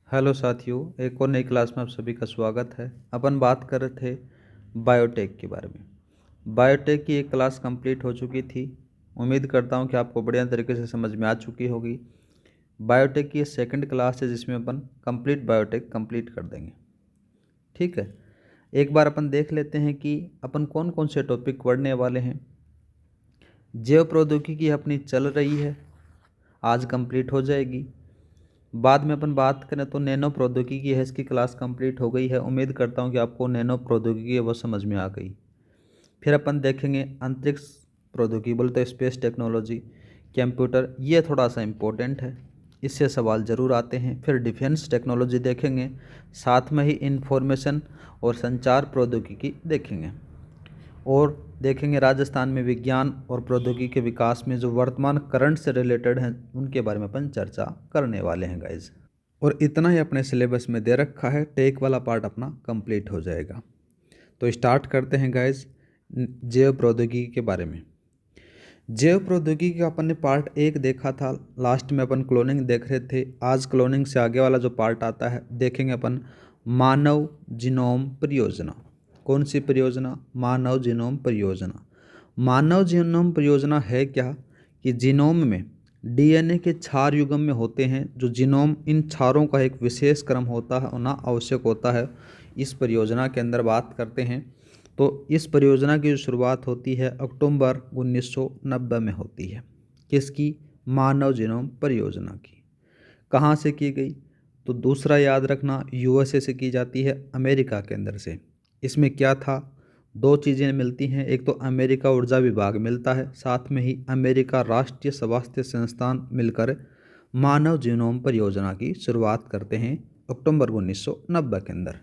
Hello साथियों, एक और नई क्लास में आप सभी का स्वागत है। अपन बात कर रहे थे बायोटेक के बारे में। बायोटेक की एक क्लास कंप्लीट हो चुकी थी। उम्मीद करता हूं कि आपको बढ़िया तरीके से समझ में आ चुकी होगी। बायोटेक की सेकंड क्लास है जिसमें अपन कंप्लीट बायोटेक कंप्लीट कर देंगे। ठीक है, एक बार अपन देख लेते हैं कि अपन कौन कौन से टॉपिक पढ़ने वाले हैं। जैव प्रौद्योगिकी अपनी चल रही है, आज कंप्लीट हो जाएगी। बाद में अपन बात करें तो नैनो प्रौद्योगिकी है, इसकी क्लास कंप्लीट हो गई है। उम्मीद करता हूँ कि आपको नैनो प्रौद्योगिकी है वो समझ में आ गई। फिर अपन देखेंगे अंतरिक्ष प्रौद्योगिकी, बोलते स्पेस टेक्नोलॉजी, कंप्यूटर, ये थोड़ा सा इम्पोर्टेंट है, इससे सवाल ज़रूर आते हैं। फिर डिफेंस टेक्नोलॉजी देखेंगे, साथ में ही इंफॉर्मेशन और संचार प्रौद्योगिकी देखेंगे। और देखेंगे राजस्थान में विज्ञान और प्रौद्योगिकी के विकास में जो वर्तमान करंट से रिलेटेड हैं उनके बारे में अपन चर्चा करने वाले हैं गाइज। और इतना ही अपने सिलेबस में दे रखा है, टेक वाला पार्ट अपना कंप्लीट हो जाएगा। तो स्टार्ट करते हैं गाइज जैव प्रौद्योगिकी के बारे में। जैव प्रौद्योगिकी का अपन ने पार्ट 1 देखा था, लास्ट में अपन क्लोनिंग देख रहे थे। आज क्लोनिंग से आगे वाला जो पार्ट आता है देखेंगे अपन मानव जीनोम परियोजना। कौन सी परियोजना? मानव जीनोम परियोजना। मानव जीनोम परियोजना है क्या कि जीनोम में डीएनए के क्षार युग्म में होते हैं, जो जीनोम इन क्षारों का एक विशेष क्रम होता है, होना आवश्यक होता है। इस परियोजना के अंदर बात करते हैं तो इस परियोजना की जो शुरुआत होती है अक्टूबर 1990 में होती है। किसकी? मानव जीनोम परियोजना की। कहाँ से की गई? तो दूसरा याद रखना, यूएसए से की जाती है, अमेरिका के अंदर से। इसमें क्या था? दो चीज़ें मिलती हैं, एक तो अमेरिका ऊर्जा विभाग मिलता है, साथ में ही अमेरिका राष्ट्रीय स्वास्थ्य संस्थान मिलकर मानव जीनोम परियोजना की शुरुआत करते हैं अक्टूबर 1990 के अंदर।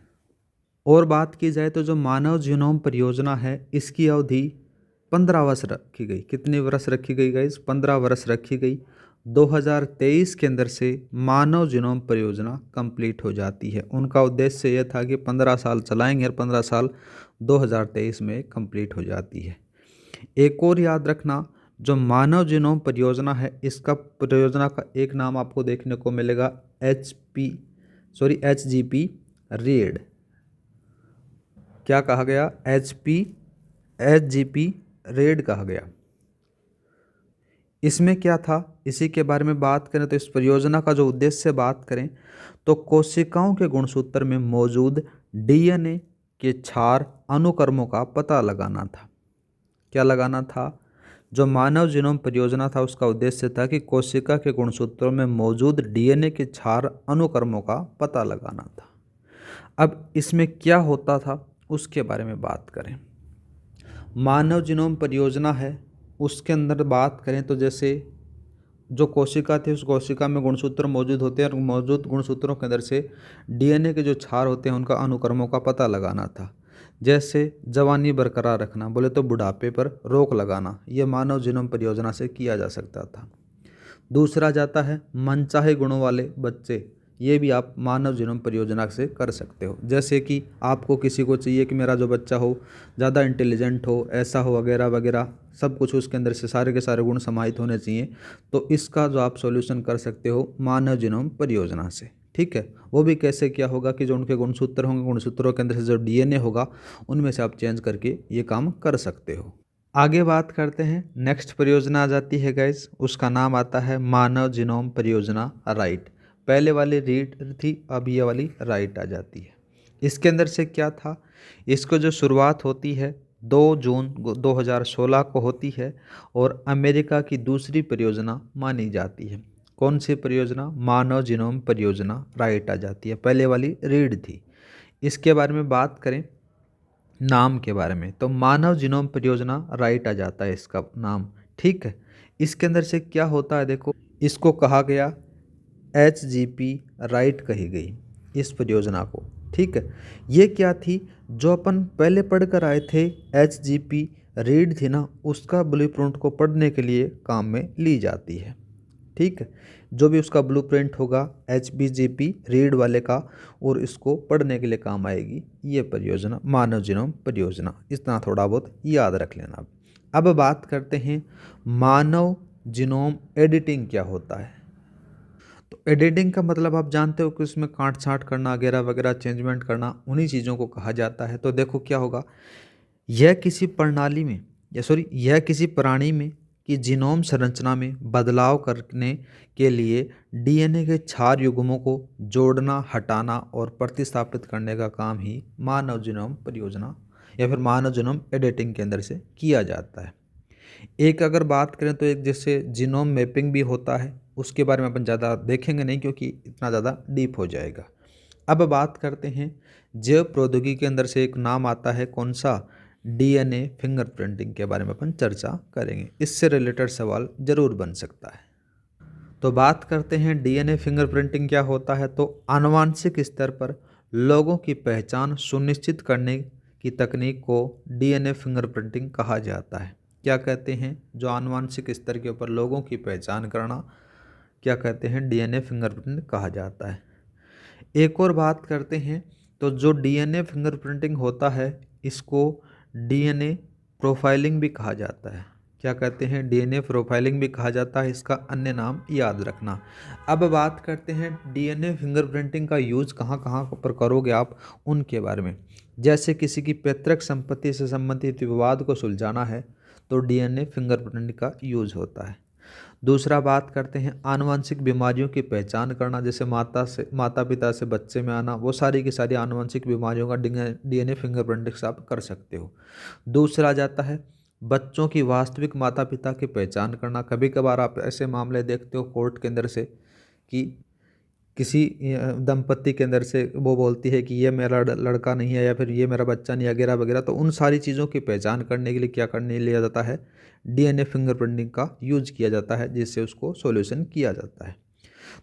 और बात की जाए तो जो मानव जीनोम परियोजना है इसकी अवधि 15 वर्ष रखी गई। कितने वर्ष रखी गई गाइस? 15 वर्ष रखी गई। 2023 के अंदर से मानव जीनोम परियोजना कंप्लीट हो जाती है। उनका उद्देश्य यह था कि 15 साल चलाएंगे और 15 साल 2023 में कंप्लीट हो जाती है। एक और याद रखना, जो मानव जीनोम परियोजना है इसका परियोजना का एक नाम आपको देखने को मिलेगा HGP रेड। क्या कहा गया? HGP रेड कहा गया। इसमें क्या था, इसी के बारे में बात करें तो इस परियोजना का जो उद्देश्य बात करें तो कोशिकाओं के गुणसूत्र में मौजूद डीएनए के क्षार अनुक्रमों का पता लगाना था। क्या लगाना था? जो मानव जीनोम परियोजना था उसका उद्देश्य था कि कोशिका के गुणसूत्रों में मौजूद डीएनए के क्षार अनुक्रमों का पता लगाना था। अब इसमें क्या होता था उसके बारे में बात करें। मानव जीनोम परियोजना है उसके अंदर बात करें तो जैसे जो कोशिका थी उस कोशिका में गुणसूत्र मौजूद होते हैं और मौजूद गुणसूत्रों के अंदर से डीएनए के जो क्षार होते हैं उनका अनुक्रमों का पता लगाना था। जैसे जवानी बरकरार रखना, बोले तो बुढ़ापे पर रोक लगाना, ये मानव जीनोम परियोजना से किया जा सकता था। दूसरा जाता है मनचाहे गुणों वाले बच्चे, ये भी आप मानव जीनोम परियोजना से कर सकते हो। जैसे कि आपको किसी को चाहिए कि मेरा जो बच्चा हो ज़्यादा इंटेलिजेंट हो, ऐसा हो, वगैरह वगैरह, सब कुछ उसके अंदर से सारे के सारे गुण समाहित होने चाहिए, तो इसका जो आप सॉल्यूशन कर सकते हो मानव जीनोम परियोजना से। ठीक है, वो भी कैसे क्या होगा कि जो उनके गुणसूत्र होंगे, गुणसूत्रों के अंदर से जो डीएनए होगा उनमें से आप चेंज करके ये काम कर सकते हो। आगे बात करते हैं, नेक्स्ट परियोजना आ जाती है गाइज, उसका नाम आता है मानव जीनोम परियोजना राइट। पहले वाली रीड थी, अब ये वाली राइट आ जाती है। इसके अंदर से क्या था, इसको जो शुरुआत होती है 2 जून 2016 को होती है और अमेरिका की दूसरी परियोजना मानी जाती है। कौन सी परियोजना? मानव जीनोम परियोजना राइट आ जाती है, पहले वाली रीड थी। इसके बारे में बात करें नाम के बारे में तो मानव जीनोम परियोजना राइट आ जाता है इसका नाम। ठीक है, इसके अंदर से क्या होता है, देखो इसको कहा गया HGP राइट कही गई इस परियोजना को। ठीक है, ये क्या थी जो अपन पहले पढ़ कर आए थे, HGP रीड थी ना, उसका ब्लूप्रिंट को पढ़ने के लिए काम में ली जाती है। ठीक है, जो भी उसका ब्लूप्रिंट होगा HBGP रीड वाले का, और इसको पढ़ने के लिए काम आएगी ये परियोजना मानव जीनोम परियोजना। इतना थोड़ा बहुत याद रख लेना। अब बात करते हैं मानव जीनोम एडिटिंग क्या होता है। तो एडिटिंग का मतलब आप जानते हो कि उसमें काट छाँट करना वगैरह वगैरह चेंजमेंट करना, उन्हीं चीज़ों को कहा जाता है। तो देखो क्या होगा, यह किसी प्रणाली में यह किसी प्राणी में की जीनोम संरचना में बदलाव करने के लिए डीएनए के क्षार युग्मों को जोड़ना, हटाना और प्रतिस्थापित करने का काम ही मानव जीनोम परियोजना या फिर मानव जीनोम एडिटिंग के अंदर से किया जाता है। एक अगर बात करें तो एक जैसे जीनोम मैपिंग भी होता है, उसके बारे में अपन ज़्यादा देखेंगे नहीं क्योंकि इतना ज़्यादा डीप हो जाएगा। अब बात करते हैं जैव प्रौद्योगिकी के अंदर से एक नाम आता है कौन सा, डीएनए फिंगरप्रिंटिंग के बारे में अपन चर्चा करेंगे। इससे रिलेटेड सवाल जरूर बन सकता है। तो बात करते हैं डीएनए फिंगरप्रिंटिंग क्या होता है। तो आनुवांशिक स्तर पर लोगों की पहचान सुनिश्चित करने की तकनीक को डीएनए फिंगरप्रिंटिंग कहा जाता है। क्या कहते हैं, जो आनुवांशिक स्तर के ऊपर लोगों की पहचान करना, क्या कहते हैं, डीएनए फिंगरप्रिंट कहा जाता है। एक और बात करते हैं तो जो डीएनए फिंगरप्रिंटिंग होता है इसको डीएनए प्रोफाइलिंग भी कहा जाता है। क्या कहते हैं, डीएनए प्रोफाइलिंग भी कहा जाता है, इसका अन्य नाम याद रखना। अब बात करते हैं डीएनए फिंगरप्रिंटिंग का यूज़ कहाँ कहाँ पर करोगे आप, उनके बारे में। जैसे किसी की पैतृक संपत्ति से संबंधित विवाद को सुलझाना है तो डीएनए फिंगरप्रिंट का यूज़ होता है। दूसरा बात करते हैं आनुवंशिक बीमारियों की पहचान करना, जैसे माता पिता से बच्चे में आना, वो सारी की सारी आनुवंशिक बीमारियों का डीएनए फिंगरप्रिंटिंग से आप कर सकते हो। दूसरा आ जाता है बच्चों की वास्तविक माता पिता की पहचान करना। कभी कभार आप ऐसे मामले देखते हो कोर्ट के अंदर से कि किसी दंपत्ति के अंदर से वो बोलती है कि ये मेरा लड़का नहीं है या फिर ये मेरा बच्चा नहीं वगैरह वगैरह। तो उन सारी चीज़ों की पहचान करने के लिए क्या करने लिया जाता है, डीएनए फिंगरप्रिंटिंग का यूज किया जाता है, जिससे उसको सॉल्यूशन किया जाता है।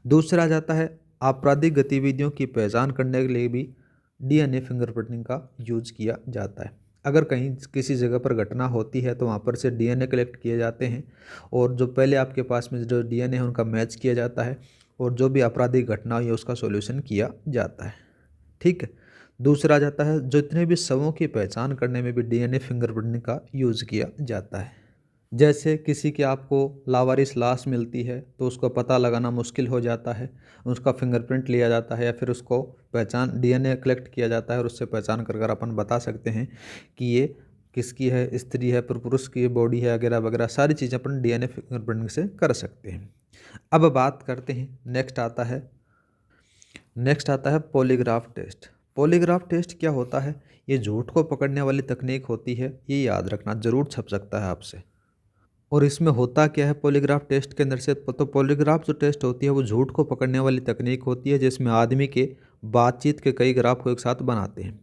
दूसरा जाता है आपराधिक गतिविधियों की पहचान करने के लिए भी डीएनए फिंगरप्रिंटिंग का यूज किया जाता है। अगर कहीं किसी जगह पर घटना होती है तो वहाँ पर से डीएनए कलेक्ट किए जाते हैं और जो पहले आपके पास में जो डीएनए है उनका मैच किया जाता है और जो भी आपराधिक घटना हुई है उसका सॉल्यूशन किया जाता है। ठीक है। दूसरा जाता है जितने भी शवों की पहचान करने में भी डीएनए फिंगरप्रिंटिंग का यूज़ किया जाता है। जैसे किसी की आपको लावारिस लाश मिलती है तो उसको पता लगाना मुश्किल हो जाता है, उसका फिंगरप्रिंट लिया जाता है या फिर उसको पहचान डीएनए कलेक्ट किया जाता है और उससे पहचान कर कर अपन बता सकते हैं कि ये किसकी है, स्त्री है, पुरुष की बॉडी है वगैरह वगैरह, सारी चीज़ें अपन डीएनए फिंगरप्रिंटिंग से कर सकते हैं। अब बात करते हैं नेक्स्ट आता है पॉलीग्राफ टेस्ट। पॉलीग्राफ टेस्ट क्या होता है, ये झूठ को पकड़ने वाली तकनीक होती है, ये याद रखना, ज़रूर छप सकता है आपसे। और इसमें होता क्या है पॉलीग्राफ टेस्ट के अंदर से, तो पॉलीग्राफ जो टेस्ट होती है वो झूठ को पकड़ने वाली तकनीक होती है, जिसमें आदमी के बातचीत के कई ग्राफ को एक साथ बनाते हैं।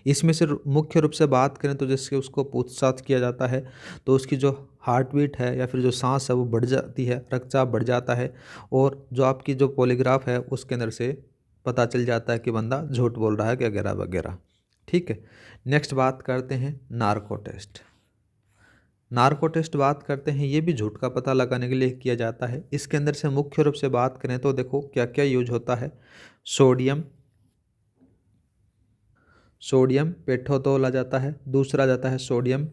इसमें से मुख्य रूप से बात करें तो जैसे उसको पूछताछ किया जाता है तो उसकी जो हार्ट बीट है या फिर जो सांस है वो बढ़ जाती है, रक्तचाप बढ़ जाता है और जो आपकी जो पॉलीग्राफ है उसके अंदर से पता चल जाता है कि बंदा झूठ बोल रहा है वगैरह वगैरह। ठीक है। नेक्स्ट बात करते हैं नार्को टेस्ट। नार्को टेस्ट बात करते हैं, ये भी झूठ का पता लगाने के लिए किया जाता है। इसके अंदर से मुख्य रूप से बात करें तो देखो क्या क्या यूज होता है। सोडियम पेट्रोथोल आ जाता है, दूसरा जाता है सोडियम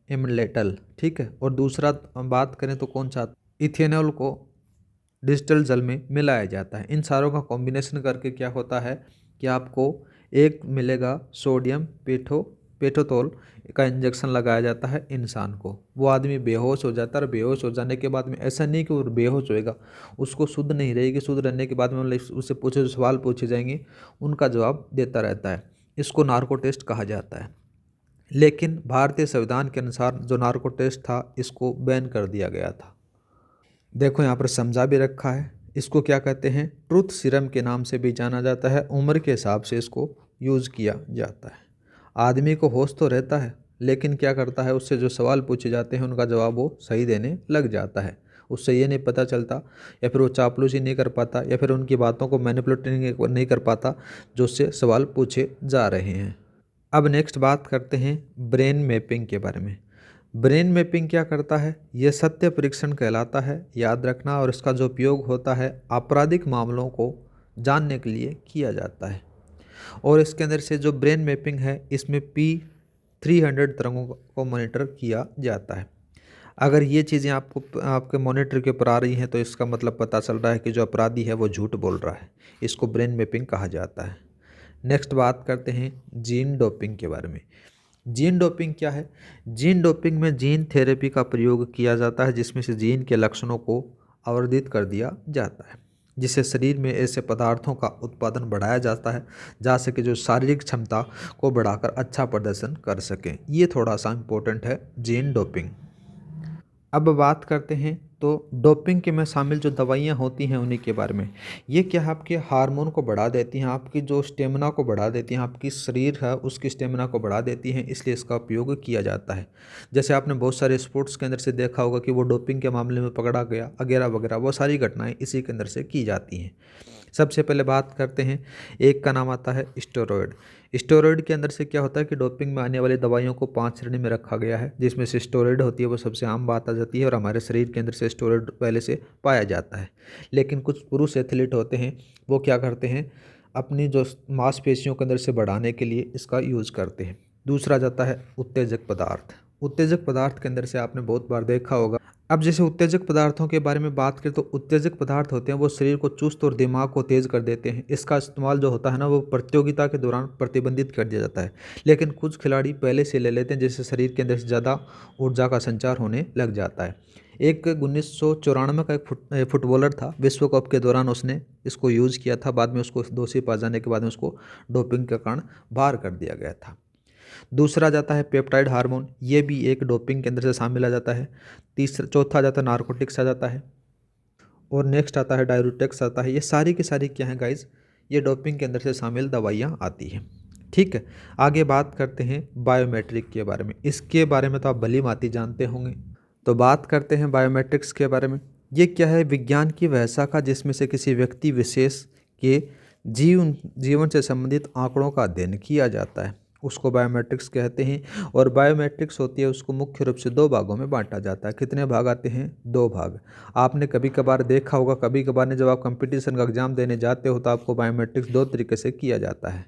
इमलेटल। ठीक है। और दूसरा बात करें तो कौन सा, इथेनॉल को डिजिटल जल में मिलाया जाता है। इन सारों का कॉम्बिनेशन करके क्या होता है कि आपको एक मिलेगा सोडियम पेट्रोथोल का इंजेक्शन लगाया जाता है इंसान को, वो आदमी बेहोश हो जाता है और बेहोश हो जाने के बाद में ऐसा नहीं कि वो बेहोश होएगा, उसको शुद्ध नहीं रहेगी, शुद्ध रहने के बाद में मतलब उससे पूछे जो सवाल पूछे जाएंगे उनका जवाब देता रहता है। इसको नार्को टेस्ट कहा जाता है। लेकिन भारतीय संविधान के अनुसार जो नार्को टेस्ट था इसको बैन कर दिया गया था। देखो यहाँ पर समझा भी रखा है। इसको क्या कहते हैं, ट्रूथ सीरम के नाम से भी जाना जाता है। उम्र के हिसाब से इसको यूज़ किया जाता है। आदमी को होश तो रहता है लेकिन क्या करता है, उससे जो सवाल पूछे जाते हैं उनका जवाब वो सही देने लग जाता है। उससे ये नहीं पता चलता या फिर वो चापलूसी नहीं कर पाता या फिर उनकी बातों को मैनिपुलेट नहीं कर पाता जो उससे सवाल पूछे जा रहे हैं। अब नेक्स्ट बात करते हैं ब्रेन मैपिंग के बारे में। ब्रेन मैपिंग क्या करता है, यह सत्य परीक्षण कहलाता है, याद रखना। और इसका जो उपयोग होता है आपराधिक मामलों को जानने के लिए किया जाता है। और इसके अंदर से जो ब्रेन मैपिंग है इसमें P300 तरंगों को मॉनिटर किया जाता है। अगर ये चीज़ें आपको आपके मॉनिटर के ऊपर आ रही हैं तो इसका मतलब पता चल रहा है कि जो अपराधी है वो झूठ बोल रहा है। इसको ब्रेन मैपिंग कहा जाता है। नेक्स्ट बात करते हैं जीन डोपिंग के बारे में। जीन डोपिंग क्या है? जीन डोपिंग में जीन थेरेपी का प्रयोग किया जाता है जिसमें से जीन के लक्षणों को अवरोधित कर दिया जाता है, जिससे शरीर में ऐसे पदार्थों का उत्पादन बढ़ाया जाता है जा सके जो शारीरिक क्षमता को बढ़ाकर अच्छा प्रदर्शन कर सकें। ये थोड़ा सा इम्पोर्टेंट है जीन डोपिंग। अब बात करते हैं तो डोपिंग के में शामिल जो दवाइयाँ होती हैं उन्हीं के बारे में। ये क्या है, आपके हार्मोन को बढ़ा देती हैं, आपकी जो स्टेमिना को बढ़ा देती हैं, आपकी शरीर है उसकी स्टेमिना को बढ़ा देती हैं, इसलिए इसका उपयोग किया जाता है। जैसे आपने बहुत सारे स्पोर्ट्स के अंदर से देखा होगा कि वो डोपिंग के मामले में पकड़ा गया वगैरह वगैरह, वो सारी घटनाएँ इसी के अंदर से की जाती हैं। सबसे पहले बात करते हैं, एक का नाम आता है स्टेरॉयड। स्टेरॉयड के अंदर से क्या होता है कि डोपिंग में आने वाली दवाइयों को 5 श्रेणी में रखा गया है, जिसमें से स्टेरॉयड होती है वो सबसे आम बात आ जाती है और हमारे शरीर के अंदर से स्टेरॉयड पहले से पाया जाता है। लेकिन कुछ पुरुष एथलीट होते हैं, वो क्या करते हैं, अपनी जो मांसपेशियों के अंदर से बढ़ाने के लिए इसका यूज़ करते हैं। दूसरा जाता है उत्तेजक पदार्थ। उत्तेजक पदार्थ के अंदर से आपने बहुत बार देखा होगा। अब जैसे उत्तेजक पदार्थों के बारे में बात करें तो उत्तेजक पदार्थ होते हैं वो शरीर को चुस्त और दिमाग को तेज़ कर देते हैं। इसका इस्तेमाल जो होता है ना वो प्रतियोगिता के दौरान प्रतिबंधित कर दिया जाता है, लेकिन कुछ खिलाड़ी पहले से ले लेते हैं जिससे शरीर के अंदर से ज़्यादा ऊर्जा का संचार होने लग जाता है। एक 1994 का एक फुटबॉलर था, विश्व कप के दौरान उसने इसको यूज़ किया था, बाद में उसको दोषी पाए जाने के बाद में उसको डोपिंग के कारण बाहर कर दिया गया था। दूसरा जाता है पेप्टाइड हार्मोन, ये भी एक डोपिंग के अंदर से शामिल आ जाता है। तीसरा चौथा जाता है नारकोटिक्स आ जाता है, और नेक्स्ट आता है डायरूटेक्स आता है। ये सारी की सारी क्या है गाइज, ये डोपिंग के अंदर से शामिल दवाइयाँ आती हैं। ठीक है, आगे बात करते हैं बायोमेट्रिक के बारे में। इसके बारे में तो आप भली भांति जानते होंगे। तो बात करते हैं बायोमेट्रिक्स के बारे में। ये क्या है, विज्ञान की वह शाखा जिसमें से किसी व्यक्ति विशेष के जीवन से संबंधित आंकड़ों का अध्ययन किया जाता है, उसको बायोमेट्रिक्स कहते हैं। और बायोमेट्रिक्स होती है उसको मुख्य रूप से 2 भागों में बांटा जाता है। कितने भाग आते हैं? 2 भाग। आपने कभी कभार देखा होगा, कभी कभार ने जब आप कंपटीशन का एग्जाम देने जाते हो तो आपको बायोमेट्रिक्स 2 तरीके से किया जाता है,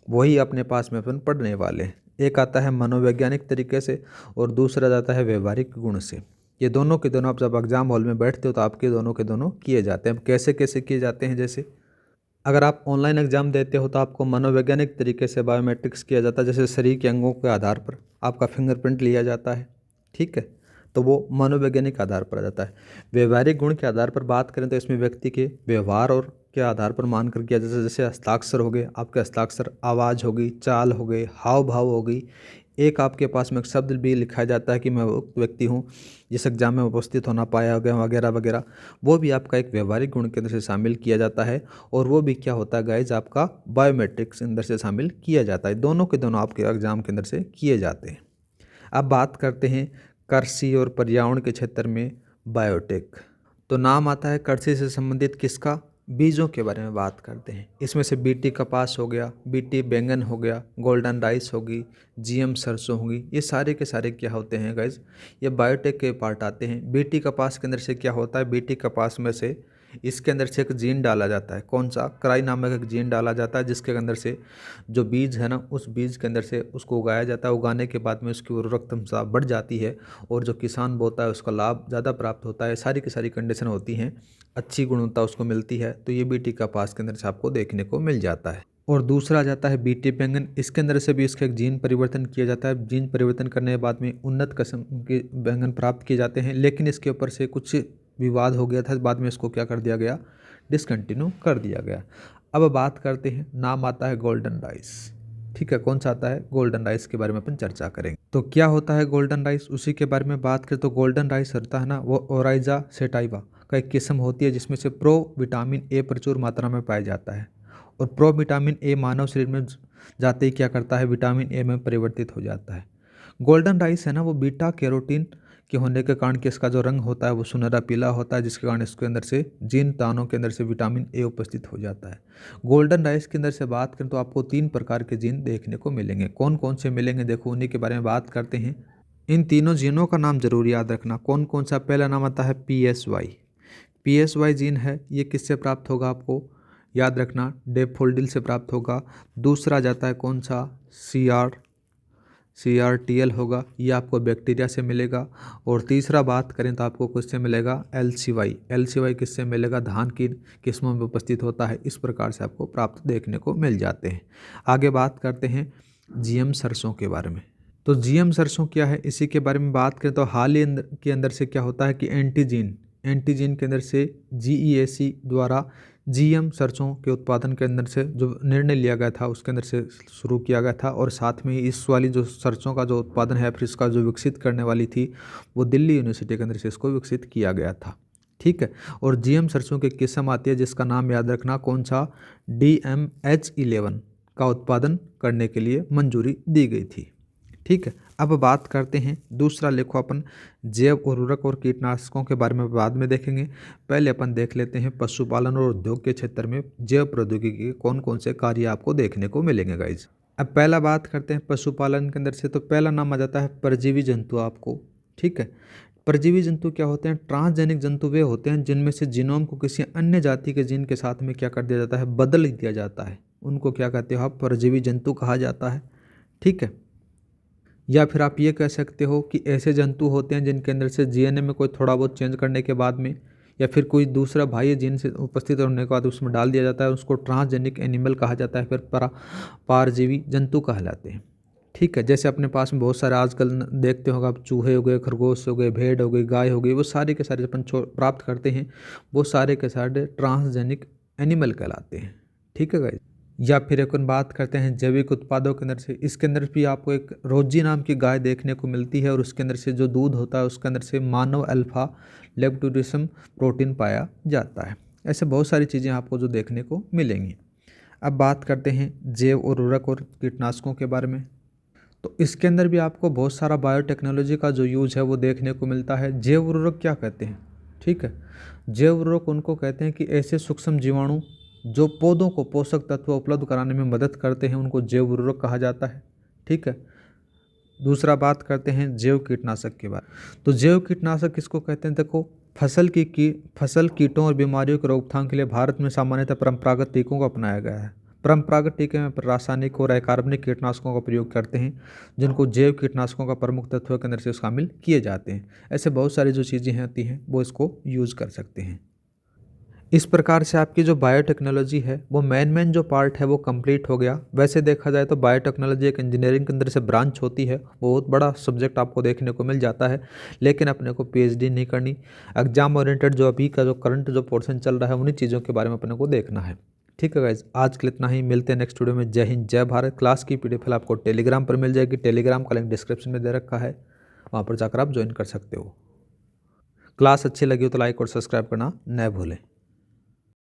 वही अपने पास में अपन पढ़ने वाले। एक आता है मनोवैज्ञानिक तरीके से और दूसरा जाता है व्यवहारिक गुण से। ये दोनों के दोनों आप जब एग्जाम हॉल में बैठते हो तो आपके दोनों के दोनों किए जाते हैं। अब कैसे कैसे किए जाते हैं, जैसे अगर आप ऑनलाइन एग्जाम देते हो तो आपको मनोवैज्ञानिक तरीके से बायोमेट्रिक्स किया जाता है, जैसे शरीर के अंगों के आधार पर आपका फिंगरप्रिंट लिया जाता है। ठीक है, तो वो मनोवैज्ञानिक आधार पर आ जाता है। व्यवहारिक गुण के आधार पर बात करें तो इसमें व्यक्ति के व्यवहार और के आधार पर मानकर किया जाता है, जैसे हस्ताक्षर हो गए आपके, हस्ताक्षर, आवाज़ हो गई, चाल हो गई, हाव भाव हो गई। एक आपके पास में एक शब्द भी लिखा जाता है कि मैं वो व्यक्ति हूँ जिस एग्जाम में उपस्थित होना पाया गया वगैरह वगैरह, वो भी आपका एक व्यवहारिक गुण के अंदर से शामिल किया जाता है। और वो भी क्या होता है गाइज, आपका बायोमेट्रिक्स अंदर से शामिल किया जाता है। दोनों के दोनों आपके एग्जाम के अंदर से किए जाते हैं। अब बात करते हैं कृषि और पर्यावरण के क्षेत्र में बायोटेक। तो नाम आता है कृषि से संबंधित किसका? बीजों के बारे में बात करते हैं। इसमें से बीटी कपास हो गया, बीटी बैंगन हो गया, गोल्डन राइस होगी, जीएम सरसों होगी, ये सारे के सारे क्या होते हैं गाइज, ये बायोटेक के पार्ट आते हैं। बीटी कपास के अंदर से क्या होता है, बीटी कपास में से इसके अंदर से एक जीन डाला जाता है। कौन सा? क्राई नामक एक जीन डाला जाता है, जिसके अंदर से जो बीज है ना, उस बीज के अंदर से उसको उगाया जाता है। उगाने के बाद में उसकी उर्वरक क्षमता बढ़ जाती है और जो किसान बोता है उसका लाभ ज़्यादा प्राप्त होता है। सारी की सारी कंडीशन होती हैं, अच्छी गुणवत्ता उसको मिलती है। तो ये बीटी कपास के अंदर से आपको देखने को मिल जाता है। और दूसरा जाता है बीटी बैंगन। इसके अंदर से भी इसका एक जीन परिवर्तन किया जाता है। जीन परिवर्तन करने के बाद में उन्नत किस्म के बैंगन प्राप्त किए जाते हैं, लेकिन इसके ऊपर से कुछ विवाद हो गया था, बाद में इसको क्या कर दिया गया, डिसकंटिन्यू कर दिया गया। अब बात करते हैं, नाम आता है गोल्डन राइस। ठीक है, कौन सा आता है? गोल्डन राइस के बारे में अपन चर्चा करेंगे। तो क्या होता है गोल्डन राइस, उसी के बारे में बात करें तो गोल्डन राइस होता है ना, वो ओराइजा सेटाइवा का एक किस्म होती है जिसमें से प्रो विटामिन ए प्रचुर मात्रा में पाया जाता है। और प्रो विटामिन ए मानव शरीर में जाते ही क्या करता है, विटामिन ए में परिवर्तित हो जाता है। गोल्डन राइस है ना, वो बीटा कैरोटीन के होने के कारण कि इसका जो रंग होता है वो सुनहरा पीला होता है, जिसके कारण इसके अंदर से जिन दानों के अंदर से विटामिन ए उपस्थित हो जाता है। गोल्डन राइस के अंदर से बात करें तो आपको 3 प्रकार के जीन देखने को मिलेंगे। कौन कौन से मिलेंगे, देखो उन्हीं के बारे में बात करते हैं। इन तीनों जीनों का नाम जरूर याद रखना। कौन कौन सा? पहला नाम आता है PSY। PSY जीन है, ये किससे प्राप्त होगा आपको याद रखना, डेफोल्डिल से प्राप्त होगा। दूसरा जाता है कौन सा? CRTL होगा, ये आपको बैक्टीरिया से मिलेगा। और तीसरा बात करें तो आपको किससे मिलेगा, LCY किससे मिलेगा, धान की किस्मों में उपस्थित होता है। इस प्रकार से आपको प्राप्त देखने को मिल जाते हैं। आगे बात करते हैं GM सरसों के बारे में। तो GM सरसों क्या है, इसी के बारे में बात करें तो हाल ही के अंदर से क्या होता है कि एंटीजीन के अंदर से GEAC द्वारा GM सरसों के उत्पादन के अंदर से जो निर्णय लिया गया था उसके अंदर से शुरू किया गया था। और साथ में ही इस वाली जो सरसों का जो उत्पादन है फिर इसका जो विकसित करने वाली थी वो दिल्ली यूनिवर्सिटी के अंदर से इसको विकसित किया गया था। ठीक है। और GM सरसों की किस्म आती है जिसका नाम याद रखना कौन सा, DMH11 का उत्पादन करने के लिए मंजूरी दी गई थी। ठीक है। अब बात करते हैं दूसरा, लेखो अपन जैव उर्वरक और कीटनाशकों के बारे में बाद में देखेंगे। पहले अपन देख लेते हैं पशुपालन और उद्योग के क्षेत्र में जैव प्रौद्योगिकी के कौन कौन से कार्य आपको देखने को मिलेंगे गाइज। अब पहला बात करते हैं पशुपालन के अंदर से, तो पहला नाम आ जाता है परजीवी जंतु आपको। ठीक है। परजीवी जंतु क्या होते हैं, ट्रांसजेनिक जंतु वे होते हैं जिनमें से जीनोम को किसी अन्य जाति के जीन के साथ में क्या कर दिया जाता है, बदल दिया जाता है। उनको क्या कहते हो आप, परजीवी जंतु कहा जाता है। ठीक है। या फिर आप ये कह सकते हो कि ऐसे जंतु होते हैं जिनके अंदर से DNA में कोई थोड़ा बहुत चेंज करने के बाद में या फिर कोई दूसरा बाह्य जीन से उपस्थित होने के बाद उसमें डाल दिया जाता है, उसको ट्रांसजेनिक एनिमल कहा जाता है, फिर परजीवी जंतु कहलाते हैं। ठीक है। जैसे अपने पास में बहुत सारे आजकल देखते होगा आप, चूहे हो गए, खरगोश हो गए, भेड़ हो गई, गाय हो गई, वो सारे के सारे अपन प्राप्त करते हैं वो सारे के सारे ट्रांसजेनिक एनिमल कहलाते हैं। ठीक है गाइस। या फिर अपन बात करते हैं जैविक उत्पादों के अंदर से, इसके अंदर भी आपको एक रोजी नाम की गाय देखने को मिलती है और उसके अंदर से जो दूध होता है उसके अंदर से मानव अल्फा लेक्टोडेसिम प्रोटीन पाया जाता है। ऐसे बहुत सारी चीज़ें आपको जो देखने को मिलेंगी। अब बात करते हैं जैव उर्वरक और कीटनाशकों के बारे में। तो इसके अंदर भी आपको बहुत सारा बायोटेक्नोलॉजी का जो यूज है वो देखने को मिलता है। जैव उर्वरक क्या कहते हैं, ठीक है, जैव उर्वरक उनको कहते हैं कि ऐसे सूक्ष्म जीवाणु जो पौधों को पोषक तत्व उपलब्ध कराने में मदद करते हैं उनको जैव उर्वरक कहा जाता है। ठीक है। दूसरा बात करते हैं जैव कीटनाशक के बारे में। तो जैव कीटनाशक किसको कहते हैं, देखो फसल कीटों और बीमारियों के रोकथाम के लिए भारत में सामान्यतः परंपरागत टीकों को अपनाया गया है। परंपरागत टीके में रासायनिक और अकार्बनिक कीटनाशकों का प्रयोग करते हैं जिनको जैव कीटनाशकों का प्रमुख तत्व के अंदर से शामिल किए जाते हैं। ऐसे बहुत सारी जो चीज़ें होती हैं वो इसको यूज़ कर सकते हैं। इस प्रकार से आपकी जो बायोटेक्नोलॉजी है वो मेन जो पार्ट है वो कंप्लीट हो गया। वैसे देखा जाए तो बायोटेक्नोलॉजी एक इंजीनियरिंग के अंदर से ब्रांच होती है, बहुत बड़ा सब्जेक्ट आपको देखने को मिल जाता है, लेकिन अपने को PhD नहीं करनी। एग्जाम ओरिएंटेड जो अभी का जो करंट जो पोर्शन चल रहा है उन्हीं चीज़ों के बारे में अपने को देखना है। ठीक है गाइज, आज के लिए इतना ही, मिलते हैं नेक्स्ट वीडियो में। जय हिंद, जय भारत। क्लास की PDF आपको टेलीग्राम पर मिल जाएगी, टेलीग्राम का लिंक डिस्क्रिप्शन में दे रखा है, वहाँ पर जाकर आप ज्वाइन कर सकते हो। क्लास अच्छी लगी हो तो लाइक और सब्सक्राइब करना न भूलें।